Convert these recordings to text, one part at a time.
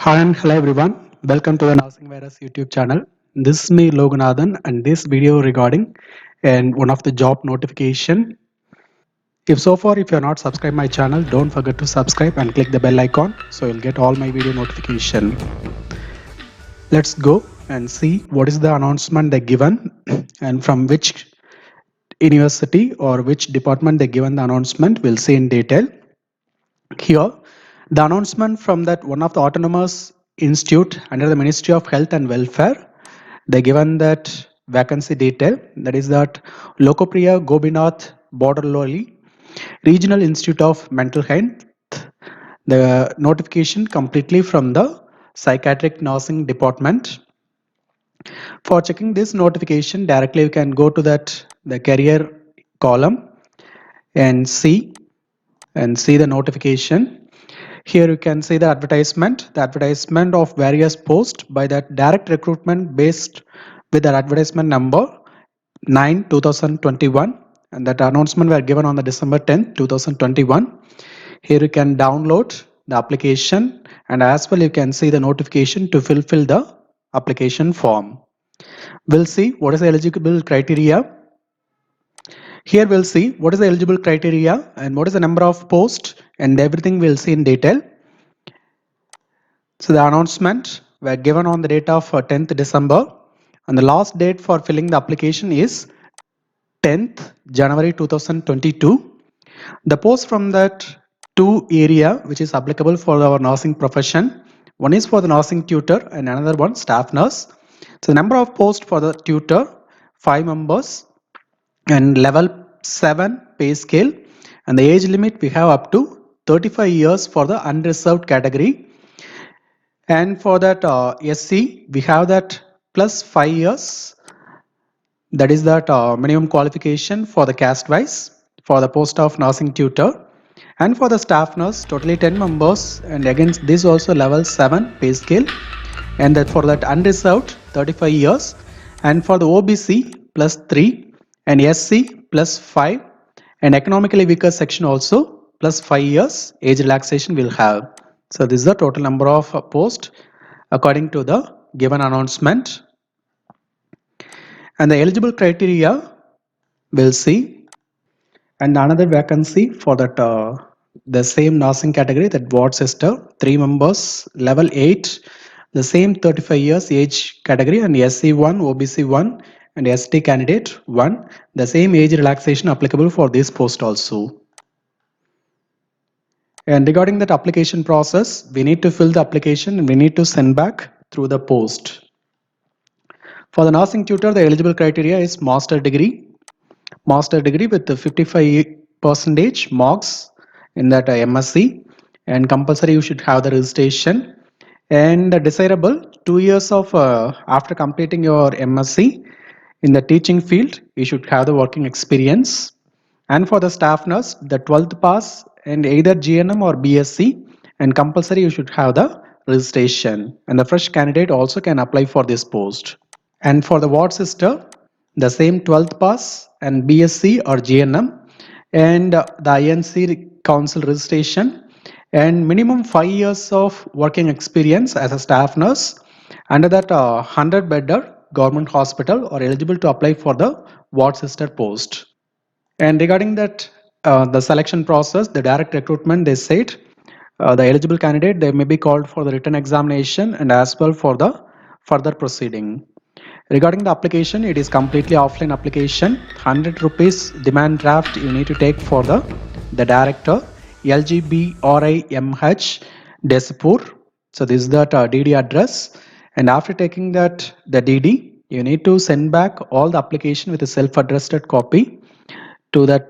Hi and hello everyone. Welcome to the Nursing Virus YouTube channel. This is me Loganathan and this video regarding and one of the job notification. If you're not subscribed my channel, don't forget to subscribe and click the bell icon so you'll get all my video notification. Let's go and see what is the announcement they given and from which university or which department they given the announcement. We'll see in detail. Here, the announcement from that one of the autonomous institute under the Ministry of Health and Welfare, they given that vacancy detail. That is that Lokopriya Gobinath Borderloli Regional Institute of Mental Health. The notification completely from the Psychiatric Nursing Department. For checking this notification directly, you can go to that the career column and see the notification. Here you can see the advertisement of various posts by that direct recruitment based with the advertisement number 9 2021, and that announcement were given on the December 10th 2021. Here you can download the application and as well you can see the notification to fulfill the application form. We'll see what is the eligible criteria. Here we'll see what is the eligible criteria and what is the number of posts and everything we'll see in detail. So the announcement were given on the date of 10th December and the last date for filling the application is 10th January 2022. The post from that two area which is applicable for our nursing profession. One is for the nursing tutor and another one staff nurse. So the number of posts for the tutor 5 members and level 7 pay scale, and the age limit we have up to 35 years for the unreserved category. And for that SC, we have that plus 5 years. That is that minimum qualification for the caste wise for the post of nursing tutor. And for the staff nurse, totally 10 members. And against this also level 7 pay scale. And that for that unreserved 35 years. And for the OBC plus 3 and SC plus 5 and economically weaker section also plus 5 years age relaxation will have. So this is the total number of posts according to the given announcement. And the eligible criteria we'll see. And another vacancy for that the same nursing category, that ward sister, 3 members, level 8, the same 35 years age category, and SC1, OBC1 and ST candidate 1, the same age relaxation applicable for this post also. And regarding that application process, we need to fill the application and we need to send back through the post. For the nursing tutor, the eligible criteria is master degree with the 55 percentage marks in that MSc, and compulsory you should have the registration, and desirable 2 years of after completing your MSc in the teaching field you should have the working experience. And for the staff nurse, the 12th pass and either GNM or BSc, and compulsory you should have the registration, and the fresh candidate also can apply for this post. And for the ward sister, the same 12th pass and BSc or GNM, and the INC council registration, and minimum 5 years of working experience as a staff nurse under that 100 bedder government hospital or eligible to apply for the ward sister post. And regarding that, the selection process, the direct recruitment, they said the eligible candidate, they may be called for the written examination and as well for the further proceeding. Regarding the application, it is completely offline application. 100 rupees demand draft you need to take for the director, LGBRIMH Desipur. So this is that DD address. And after taking that the DD, you need to send back all the application with a self-addressed copy to that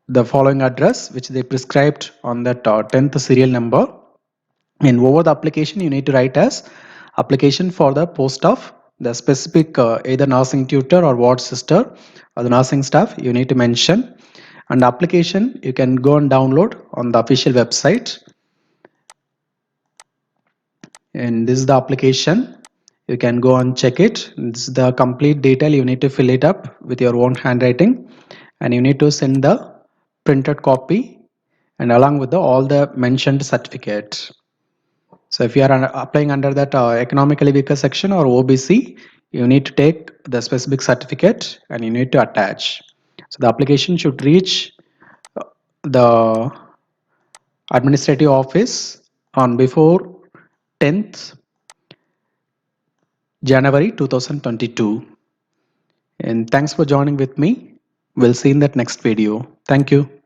the following address which they prescribed on that 10th serial number. And over the application you need to write as application for the post of the specific either nursing tutor or ward sister or the nursing staff you need to mention. And the application you can go and download on the official website, and this is the application. You can go and check it. This is the complete detail. You need to fill it up with your own handwriting and you need to send the printed copy and along with all the mentioned certificate. So if you are applying under that economically weaker section or OBC, you need to take the specific certificate and you need to attach. So the application should reach the administrative office on before 10th January 2022. And thanks for joining with me. We'll see in that next video. Thank you.